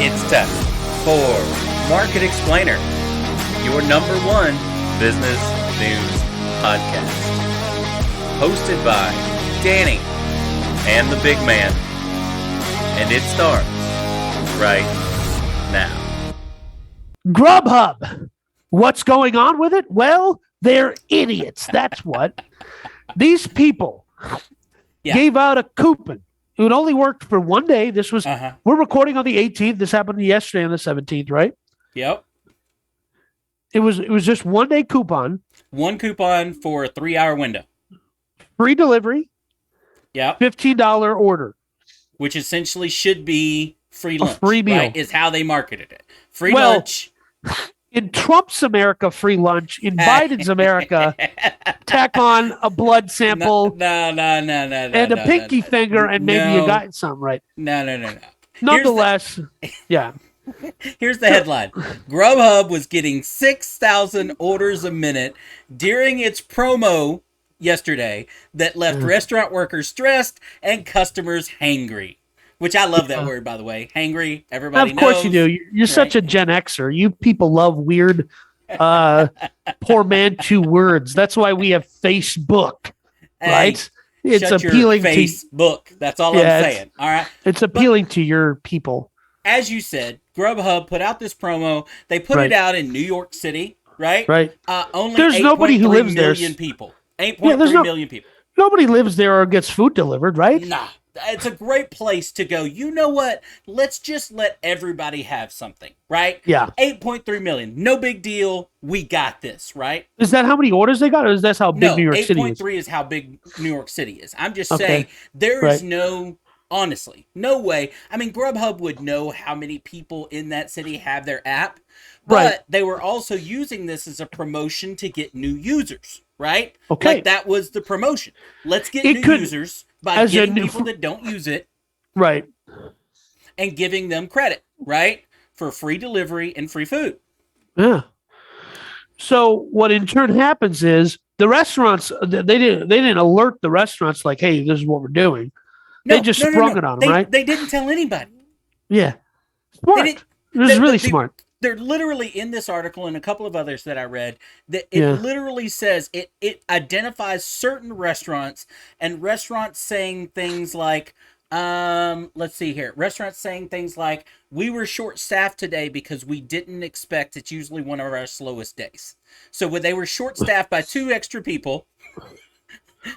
It's time for Market Explainer, your number one business news podcast. Hosted by Danny and the big man. And it starts right now. GrubHub. What's going on with it? Well, they're idiots. That's what. These people gave out a coupon. It only worked for one day. This was, we're recording on the 18th. This happened yesterday on the 17th, right? Yep. It was just 1 day coupon. One coupon for a 3-hour window. Free delivery. Yep. $15 order. Which essentially should be free lunch. A free meal. Right, is how they marketed it. Free lunch. In Trump's America, free lunch. In Biden's America, tack on a blood sample. No. And a pinky finger, and maybe you got something right. No. Nonetheless, Here's the headline. GrubHub was getting 6,000 orders a minute during its promo yesterday that left restaurant workers stressed and customers hangry. Which I love that word, by the way. Hangry, everybody knows. Of course you do. You're such a Gen Xer. You people love weird, portmanteau words. That's why we have Facebook, right? It's appealing to Facebook. That's all I'm saying. All right. It's appealing to your people. As you said, GrubHub put out this promo. They put it out in New York City, right? Right. Only there's nobody who lives there. 8.3 million people. 8.3 million people. Nobody lives there or gets food delivered, right? Nah. It's a great place to go. You know what? Let's just let everybody have something, right? Yeah. 8.3 million. No big deal. We got this, right? Is that how many orders they got, or is that how big New York City is? 8.3 is how big New York City is. I'm just saying there is honestly, no way. I mean, GrubHub would know how many people in that city have their app, but they were also using this as a promotion to get new users, right? Okay. Like that was the promotion. Let's get new users by getting people that don't use it. Right. And giving them credit, right? For free delivery and free food. Yeah. So what in turn happens is the restaurants, they didn't alert the restaurants like, hey, this is what we're doing. They just sprung it on them, right? They didn't tell anybody. Yeah. Smart. It was really smart. They're literally in this article and a couple of others that I read that it literally says it identifies certain restaurants and restaurants saying things like, let's see here. Restaurants saying things like, we were short-staffed today because we didn't expect it's usually one of our slowest days. So when they were short-staffed by 2 extra people.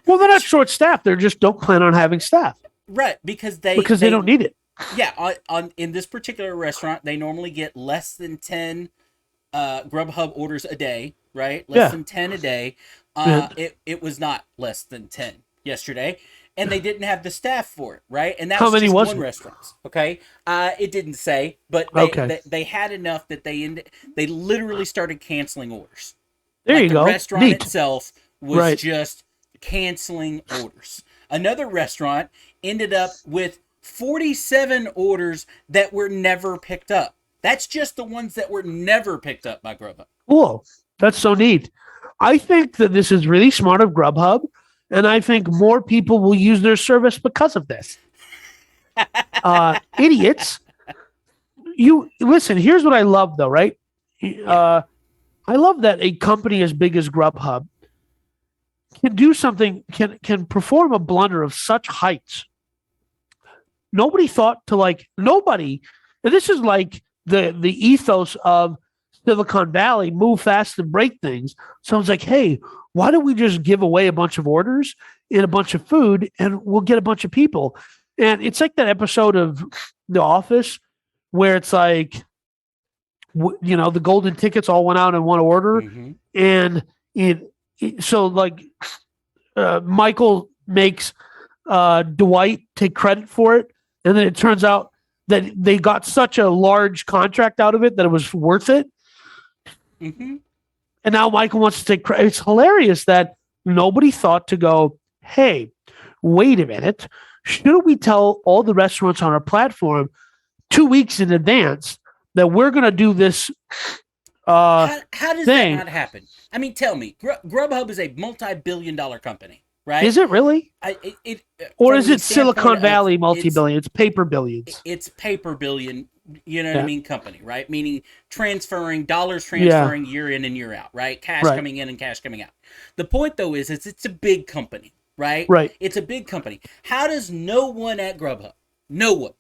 Well, they're not short-staffed. They just don't plan on having staff. Right, because they don't need it. Yeah, in this particular restaurant, they normally get less than 10 GrubHub orders a day, right? Less than 10 a day. It was not less than 10 yesterday, and they didn't have the staff for it, right? And that was just one restaurant, okay? It didn't say, but they had enough that they literally started canceling orders. There you go. The restaurant itself was just canceling orders. Another restaurant ended up with 47 orders that were never picked up. That's just the ones that were never picked up by GrubHub. Cool. That's so neat. I think that this is really smart of GrubHub, and I think more people will use their service because of this. Idiots. You listen, here's what I love though, right? I love that a company as big as GrubHub can do something, can perform a blunder of such heights. Nobody thought to and this is like the ethos of Silicon Valley, move fast and break things. So it's like, hey, why don't we just give away a bunch of orders and a bunch of food and we'll get a bunch of people? And it's like that episode of The Office where it's like, the golden tickets all went out in one order. Mm-hmm. And Michael makes Dwight take credit for it. And then it turns out that they got such a large contract out of it that it was worth it. Mm-hmm. And now Michael wants to take credit. It's hilarious that nobody thought to go, hey, wait a minute. Shouldn't we tell all the restaurants on our platform 2 weeks in advance that we're going to do this how does that not happen? I mean, tell me, GrubHub is a multi-billion-dollar company, right? Is it really? Or is it Silicon Valley multi-billion? It's paper billions. It's paper billion, you know what I mean, company, right? Meaning dollars transferring year in and year out, right? Cash coming in and cash coming out. The point, though, is it's a big company, right? Right. It's a big company. How does no one at GrubHub, no one,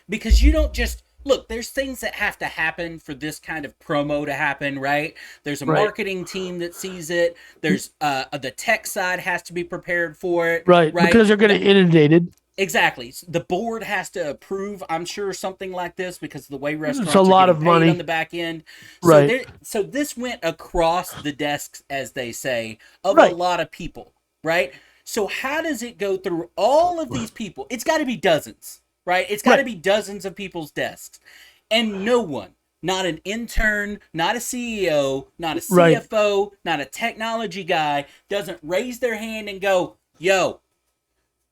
because you don't just, look, there's things that have to happen for this kind of promo to happen, right? There's a marketing team that sees it. There's the tech side has to be prepared for it. Right. Because they're getting inundated. Exactly. The board has to approve, I'm sure, something like this because of the way restaurants a lot are of paid money on the back end. Right. So this went across the desks, as they say, of a lot of people, right? So how does it go through all of these people? It's got to be dozens, right? It's got to be dozens of people's desks. And no one, not an intern, not a CEO, not a CFO, not a technology guy, doesn't raise their hand and go, yo,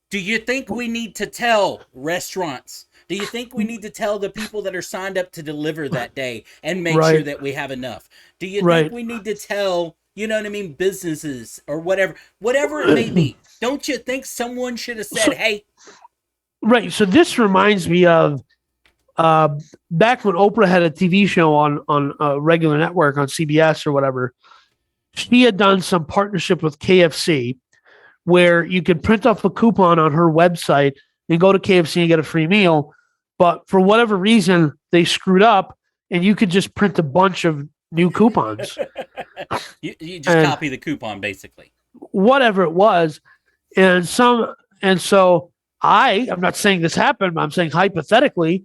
do you think we need to tell restaurants? Do you think we need to tell the people that are signed up to deliver that day and make sure that we have enough? Do you think we need to tell, you know what I mean, businesses or whatever it may be? Don't you think someone should have said, hey? Right. So this reminds me of back when Oprah had a TV show on a regular network on CBS or whatever. She had done some partnership with KFC, where you could print off a coupon on her website and go to KFC and get a free meal. But for whatever reason, they screwed up and you could just print a bunch of new coupons. you just copy the coupon, basically. Whatever it was. And so I'm not saying this happened, but I'm saying hypothetically,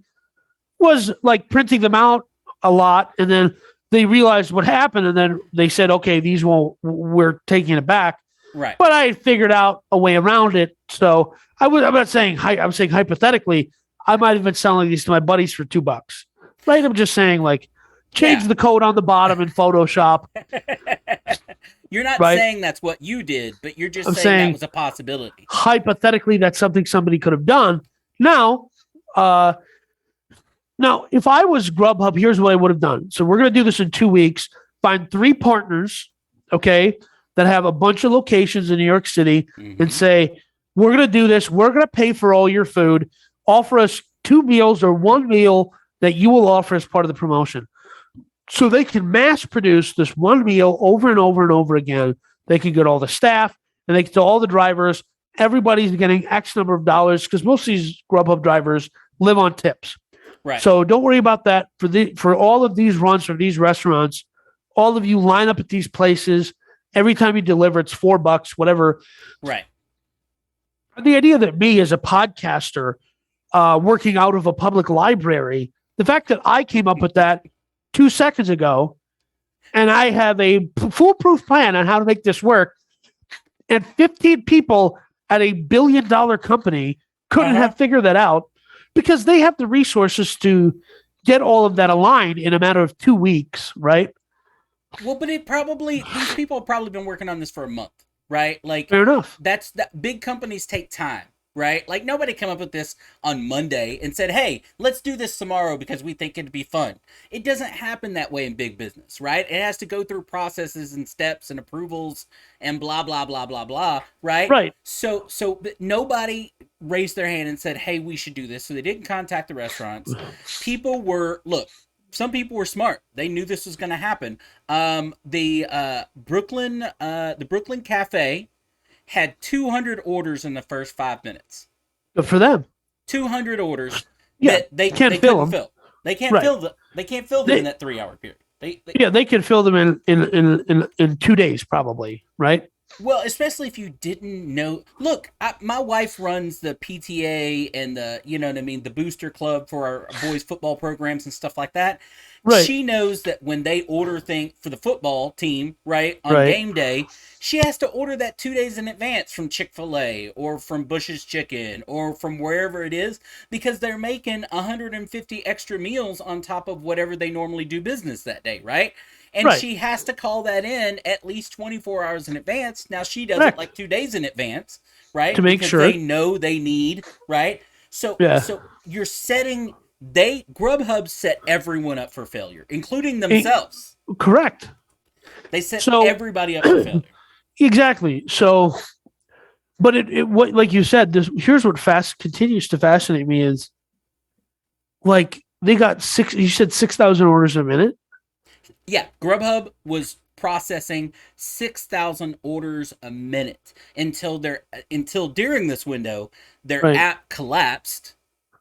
was like printing them out a lot. And then they realized what happened. And then they said, okay, we're taking it back. Right. But I figured out a way around it. So I'm not saying, I'm saying hypothetically, I might have been selling these to my buddies for $2. Right. I'm just saying, like, change the code on the bottom in Photoshop. You're not saying that's what you did, but you're just saying that was a possibility. Hypothetically, that's something somebody could have done. Now, if I was GrubHub, here's what I would have done. So we're going to do this in 2 weeks. Find 3 partners, okay, that have a bunch of locations in New York City, and say, we're going to do this. We're going to pay for all your food. Offer us 2 meals or 1 meal that you will offer as part of the promotion. So they can mass produce this 1 meal over and over and over again. They can get all the staff and they can tell all the drivers, everybody's getting X number of dollars, because most of these GrubHub drivers live on tips. Right. So don't worry about that. For all of these runs from these restaurants, all of you line up at these places. Every time you deliver, it's $4, whatever. Right. The idea that me as a podcaster working out of a public library, the fact that I came up with that 2 seconds ago, and I have a foolproof plan on how to make this work, and 15 people at a $1 billion company couldn't have figured that out, because they have the resources to get all of that aligned in a matter of 2 weeks, right? Well, but these people have probably been working on this for a month, right? Like, fair enough. Big companies take time, right? Like, nobody came up with this on Monday and said, hey, let's do this tomorrow because we think it'd be fun. It doesn't happen that way in big business, right? It has to go through processes and steps and approvals and blah, blah, blah, blah, blah, right? Right. So nobody raised their hand and said, hey, we should do this. So they didn't contact the restaurants. Some people were smart. They knew this was going to happen. The Brooklyn Cafe had 200 orders in the first 5 minutes. Good for them. 200 orders. Yeah, they can't fill them. They can't fill them. They can't fill them in that 3 hour period. They can fill them in 2 days probably, right? Well, especially if you didn't know. Look, my wife runs the PTA and the booster club for our boys' football programs and stuff like that. Right. She knows that when they order things for the football team, right, on game day, she has to order that 2 days in advance from Chick-fil-A or from Bush's Chicken or from wherever it is, because they're making 150 extra meals on top of whatever they normally do business that day, right? And she has to call that in at least 24 hours in advance. Now, she does it like 2 days in advance, right? To make sure. They know they need, right? So you're setting... GrubHub set everyone up for failure, including themselves. Correct. They set everybody up for failure. Exactly. So But what, like you said, here's what continues to fascinate me is like they got you said 6,000 orders a minute. Yeah, Grubhub was processing 6,000 orders a minute until during this window their Right. app collapsed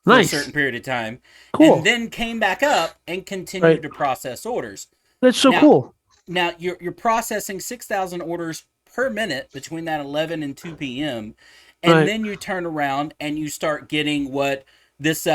for a certain Nice. period of time and Cool. then came back up and continued Right. to process orders. That's so Now, cool. now you're processing 6,000 orders per minute between that 11 and 2 p.m. And Right. then you turn around and you start getting what this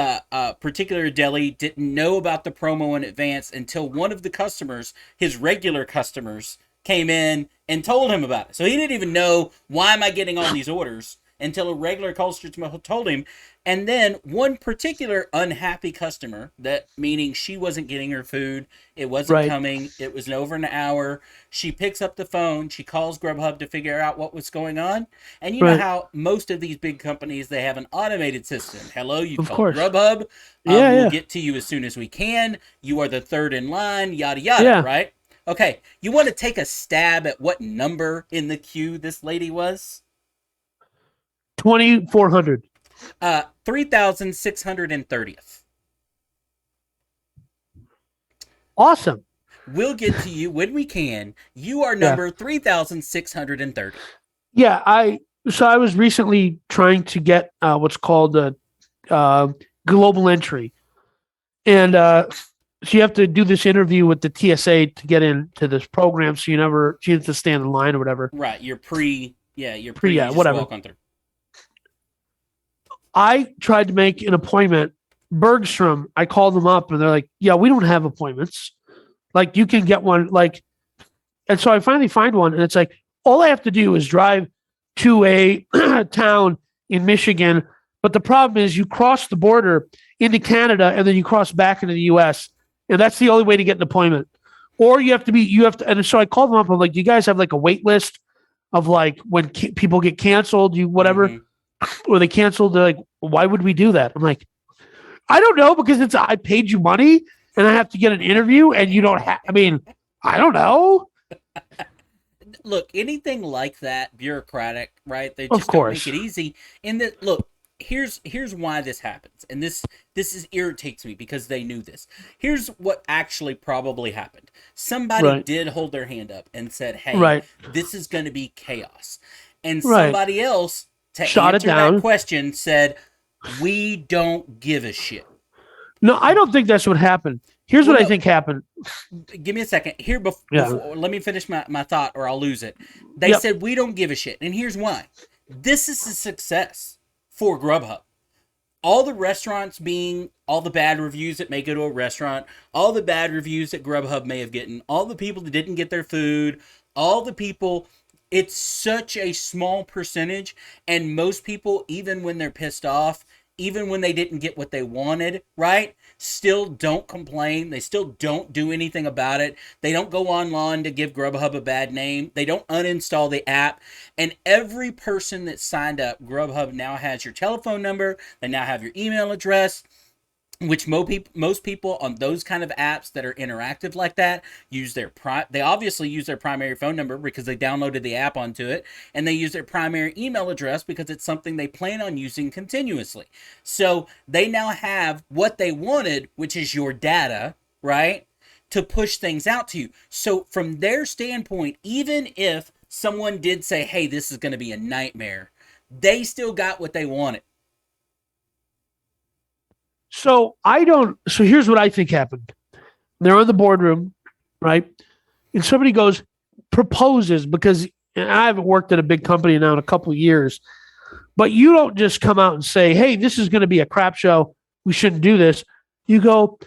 particular deli didn't know about the promo in advance until one of the customers, his regular customers, came in and told him about it. So he didn't even know, why am I getting all these orders, until a regular customer told him. And then one particular unhappy customer, that meaning she wasn't getting her food, it wasn't Right. coming, it was over an hour. She picks up the phone, she calls Grubhub to figure out what was going on. And you know Right. how most of these big companies, they have an automated system. Hello, you Of called course. Grubhub. Yeah. We will Yeah. get to you as soon as we can. You are the third in line, yada yada, Yeah. right? Okay, you want to take a stab at what number in the queue this lady was? 2,400. 3,630th. Awesome. We'll get to you when we can. You are Yeah. number 3,630. Yeah. I was recently trying to get what's called a global entry, and so you have to do this interview with the TSA to get into this program. So you have to stand in line or whatever. Right, you're pre. Yeah, you're Pre, pre. yeah, You just whatever. walk on through. I tried to make an appointment. Bergstrom, I called them up and they're like, yeah, we don't have appointments. Like you can get one. Like, and so I finally find one and it's like, all I have to do is drive to a town in Michigan. But the problem is you cross the border into Canada and then you cross back into the US. And that's the only way to get an appointment. Or and so I called them up. I'm like, do you guys have like a wait list of like when people get canceled, whatever, or they canceled? They're like, why would we do that? I'm like, I don't know, because I paid you money and I have to get an interview and you don't have, I don't know. Look, anything like that bureaucratic, right? They Of just don't course. make it easy. And that, look, here's why this happens, and this irritates me because they knew this. Here's what actually probably happened. Somebody Right. did hold their hand up and said, "Hey, Right. this is going to be chaos," and Right. somebody else, to Shot it answer that down. question, said, "We don't give a shit." No, I don't think that's what happened. Here's Well, what I no. think happened. Give me a second here Yeah. before, let me finish my thought or I'll lose it. They Yep. said we don't give a shit, and here's why. This is a success for Grubhub. All the restaurants being all the bad reviews that may go to a restaurant, all the bad reviews that Grubhub may have gotten, all the people that didn't get their food, all the people, it's such a small percentage, and most people, even when they're pissed off, even when they didn't get what they wanted, right? Still don't complain. They still don't do anything about it. They don't go online to give Grubhub a bad name. They don't uninstall the app. And every person that signed up, Grubhub now has your telephone number. They now have your email address, which most people on those kind of apps that are interactive like that use they obviously use their primary phone number because they downloaded the app onto it, and they use their primary email address because it's something they plan on using continuously. So they now have what they wanted, which is your data, right, to push things out to you. So from their standpoint, even if someone did say, hey, this is going to be a nightmare, they still got what they wanted. So here's what I think happened. They're in the boardroom, right? And somebody proposes, because I haven't worked at a big company now in a couple of years, but you don't just come out and say, hey, this is going to be a crap show. We shouldn't do this. You go,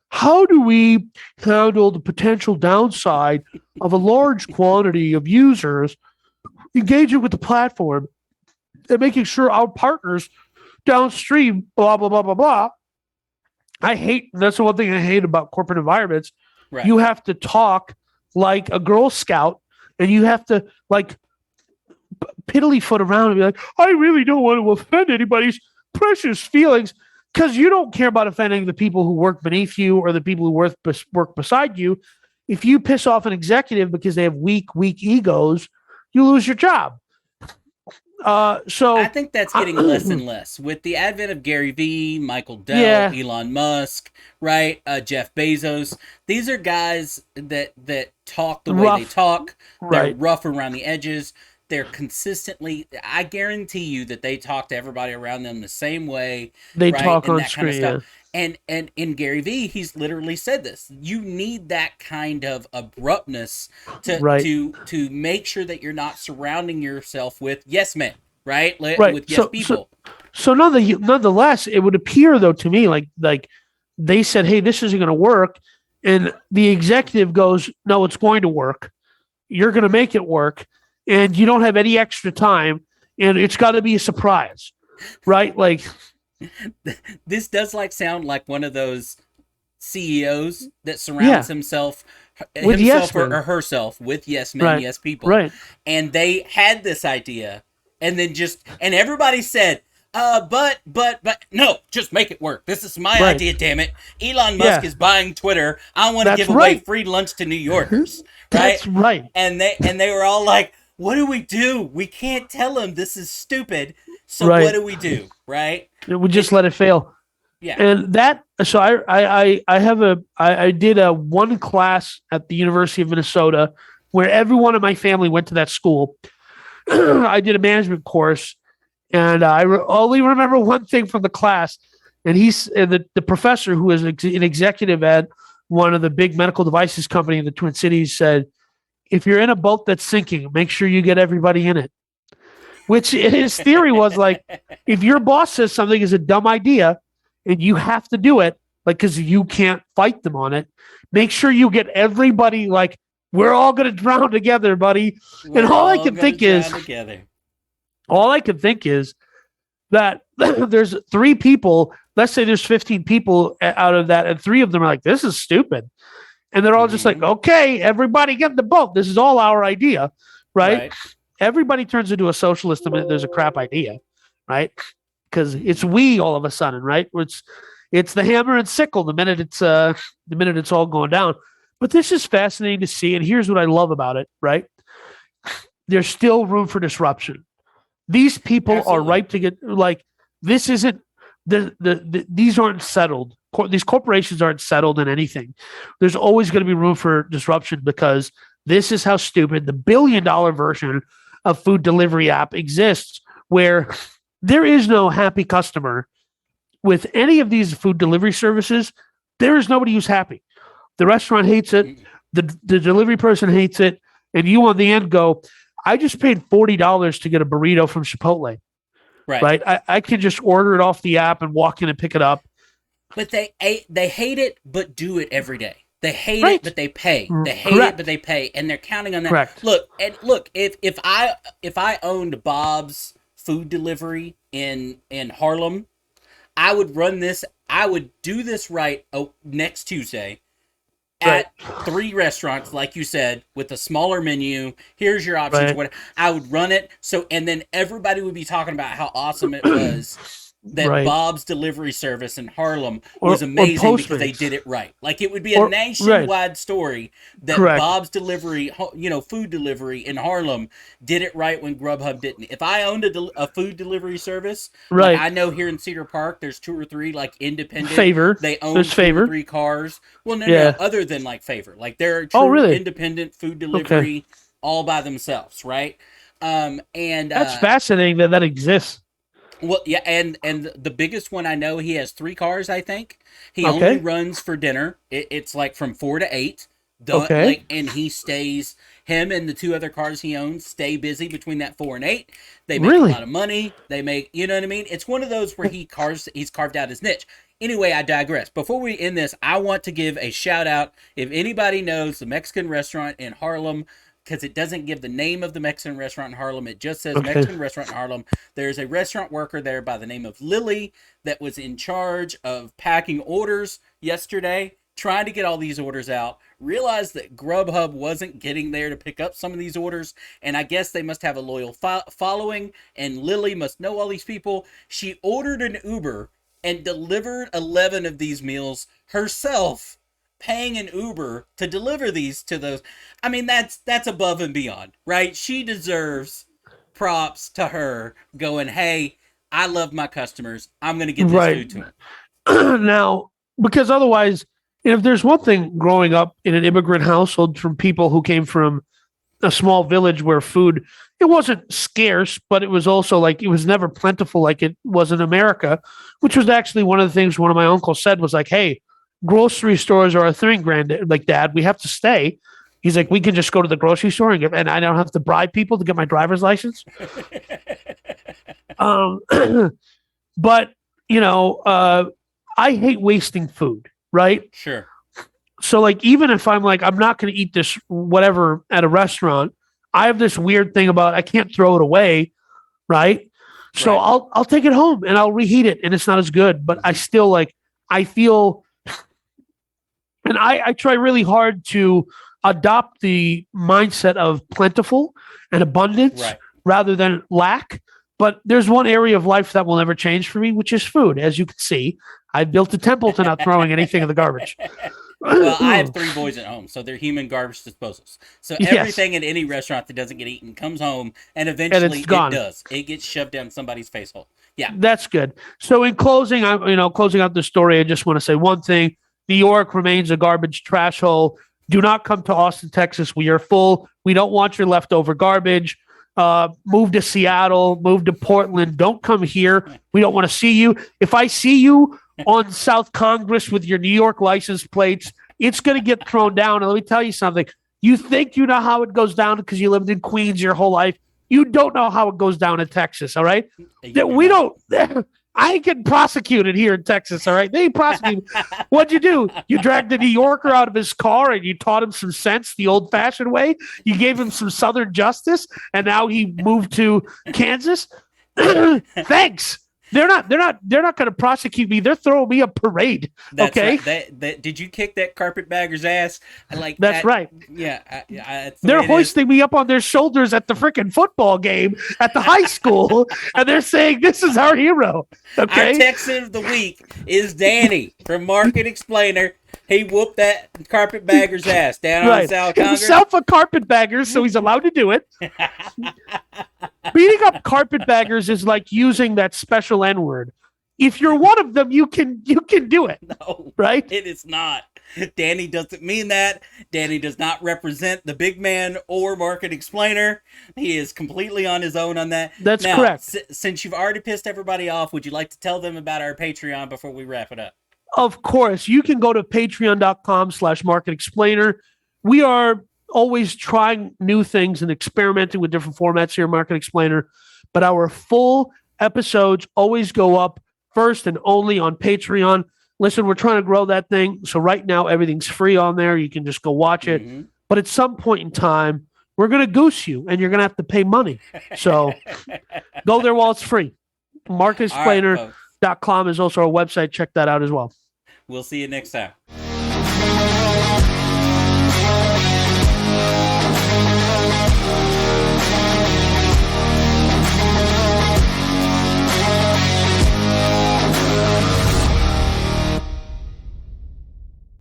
how do we handle the potential downside of a large quantity of users engaging with the platform and making sure our partners downstream, blah, blah, blah, blah, blah. That's the one thing I hate about corporate environments. Right. You have to talk like a Girl Scout, and you have to like piddlyfoot around and be like, I really don't want to offend anybody's precious feelings, because you don't care about offending the people who work beneath you or the people who work beside you. If you piss off an executive because they have weak egos, you lose your job. I So think that's getting less and less with the advent of Gary Vee, Michael Dell, yeah, Elon Musk, right? Jeff Bezos. These are guys that talk the way they rough, talk. They're right? rough around the edges. They're consistently. I guarantee you that they talk to everybody around them the same way, They right? talk And on that kind of screen. stuff. Yeah, And in Gary Vee, he's literally said this. You need that kind of abruptness right, to make sure that you're not surrounding yourself with yes men, right? right. With yes people. So nonetheless, it would appear though to me like they said, "Hey, this isn't going to work," and the executive goes, "No, it's going to work. You're going to make it work, and you don't have any extra time, and it's got to be a surprise, right?" Like, This does like sound like one of those CEOs that surrounds yeah, with yes himself men, or herself with yes men, right, yes people. right, And they had this idea and then just and everybody said, but no, just make it work. This is my right, idea, damn it. Elon Musk yeah, is buying Twitter. I want to that's give away right, free lunch to New Yorkers, right? that's right, And they were all like, what do we do? We can't tell him this is stupid. So what right. do we do, right? We just It let it fail. yeah. And that so I have I did a one class at the University of Minnesota where everyone in my family went to that school. I did a management course, and only remember one thing from the class. And the professor who is an executive at one of the big medical devices company in the Twin Cities said, "If you're in a boat that's sinking, make sure you get everybody in it." Which his theory was like, if your boss says something is a dumb idea and you have to do it, like, because you can't fight them on it, make sure you get everybody, like, we're all going to drown together, buddy. And We're all gonna drown together. all I can think is that there's three people, let's say there's 15 people out of that, and three of them are like, this is stupid. And they're all just like, Mm-hmm. okay, everybody get in the boat. This is all our idea, right? Right. Everybody turns into a socialist the minute there's a crap idea, right? Because it's we all of a sudden, right? It's the hammer and sickle the minute it's all going down. But this is fascinating to see, and here's what I love about it, right? There's still room for disruption. These people are Absolutely. ripe to get like this isn't these aren't settled. These corporations aren't settled in anything. There's always going to be room for disruption because this is how stupid the $1 billion version of food delivery app exists, where there is no happy customer with any of these food delivery services. There is nobody who's happy. The restaurant hates it. Mm. The delivery person hates it. And you on the end go, I just paid $40 to get a burrito from Chipotle, Right. right? I can just order it off the app and walk in and pick it up. But they hate it, but do it every day. They hate it, Right. but they pay. They hate it, but Correct. they pay, and they're counting on that. Correct. Look. If I owned Bob's food delivery in Harlem, I would run this. I would do this right next Tuesday Right. at 3 restaurants, like you said, with a smaller menu. Here's your options. Right. What I would run it so, and then everybody would be talking about how awesome it was that Right. Bob's delivery service in Harlem Or was amazing because they Postmates. did it right. Like it would be a Or right. nationwide story that Correct. Bob's delivery, food delivery in Harlem did it right when Grubhub didn't. If I owned a food delivery service, like Right. I know here in Cedar Park, there's 2 or 3 like independent. Favor. They own There's 2 or favor. 3 cars. Well, no. Yeah. Other than like Favor, like they're Oh, true really? independent food Okay. delivery all by themselves, right? And That's fascinating that that exists. well, yeah, and the biggest one I know, he has 3 cars. I think he only Okay. runs for dinner. It's like from 4 to 8. Done Okay. like, and he stays. Him and the 2 other cars he owns stay busy between that 4 and 8. They make a Really? lot of money. They make, you know what I mean. It's one of those where he's carved out his niche. Anyway, I digress. Before we end this, I want to give a shout out. If anybody knows the Mexican restaurant in Harlem, because it doesn't give the name of the Mexican restaurant in Harlem. It just says Okay. Mexican restaurant in Harlem. There's a restaurant worker there by the name of Lily that was in charge of packing orders yesterday, trying to get all these orders out. Realized that Grubhub wasn't getting there to pick up some of these orders, and I guess they must have a loyal following, and Lily must know all these people. She ordered an Uber and delivered 11 of these meals herself, paying an Uber to deliver these to those. I mean, that's above and beyond, right? She deserves props to her going, hey, I love my customers. I'm going to get this Right. food to them. Now, because otherwise, if there's one thing growing up in an immigrant household from people who came from a small village where food, it wasn't scarce, but it was also like it was never plentiful like it was in America, which was actually one of the things one of my uncles said was like, hey, grocery stores are a thing, like dad, we have to stay. He's like, we can just go to the grocery store and I don't have to bribe people to get my driver's license. um, but I hate wasting food, right? Sure. So like even if I'm like I'm not going to eat this whatever at a restaurant, I have this weird thing about I can't throw it away, right? So Right. I'll take it home and I'll reheat it and it's not as good, but I still like I feel and I try really hard to adopt the mindset of plentiful and abundance Right. rather than lack. But there's one area of life that will never change for me, which is food. As you can see, I built a temple to not throwing anything in the garbage. Well, I have 3 boys at home, so they're human garbage disposals. So Yes. everything in any restaurant that doesn't get eaten comes home, and And eventually it's gone. it does. It gets shoved down somebody's face hole. Yeah. That's good. So in closing, I'm closing out the story. I just want to say one thing: New York remains a garbage trash hole. Do not come to Austin, Texas. We are full. We don't want your leftover garbage. Move to Seattle. Move to Portland. Don't come here. We don't want to see you. If I see you on South Congress with your New York license plates, it's going to get thrown down. And let me tell you something. You think you know how it goes down because you lived in Queens your whole life. You don't know how it goes down in Texas, all right? We don't. I ain't getting prosecuted here in Texas, all right? They ain't prosecuted. What'd you do? You dragged a New Yorker out of his car and you taught him some sense the old-fashioned way? You gave him some Southern justice, and now he moved to Kansas? Thanks. They're not going to prosecute me. They're throwing me a parade. That's okay. Right. Did you kick that carpetbagger's ass? Like that's that, right. Yeah, they're hoisting me up on their shoulders at the freaking football game at the high school, and they're saying this is our hero. Okay. Our Texan of the week is Danny from Market Explainer. He whooped that carpetbagger's ass down on South Congress. Himself a carpetbagger, so he's allowed to do it. Beating up carpetbaggers is like using that special N-word. If you're one of them, you can do it. No, right? It is not. Danny doesn't mean that. Danny does not represent the big man or Market Explainer. He is completely on his own on that. That's now, correct. Since you've already pissed everybody off, would you like to tell them about our Patreon before we wrap it up? Of course. You can go to patreon.com/Market Explainer. We are always trying new things and experimenting with different formats here at Market Explainer, but our full episodes always go up first and only on Patreon. Listen, we're trying to grow that thing. So right now, everything's free on there. You can just go watch it. Mm-hmm. But at some point in time, we're going to goose you and you're going to have to pay money. So go there while it's free. MarketExplainer.com is also our website. Check that out as well. We'll see you next time.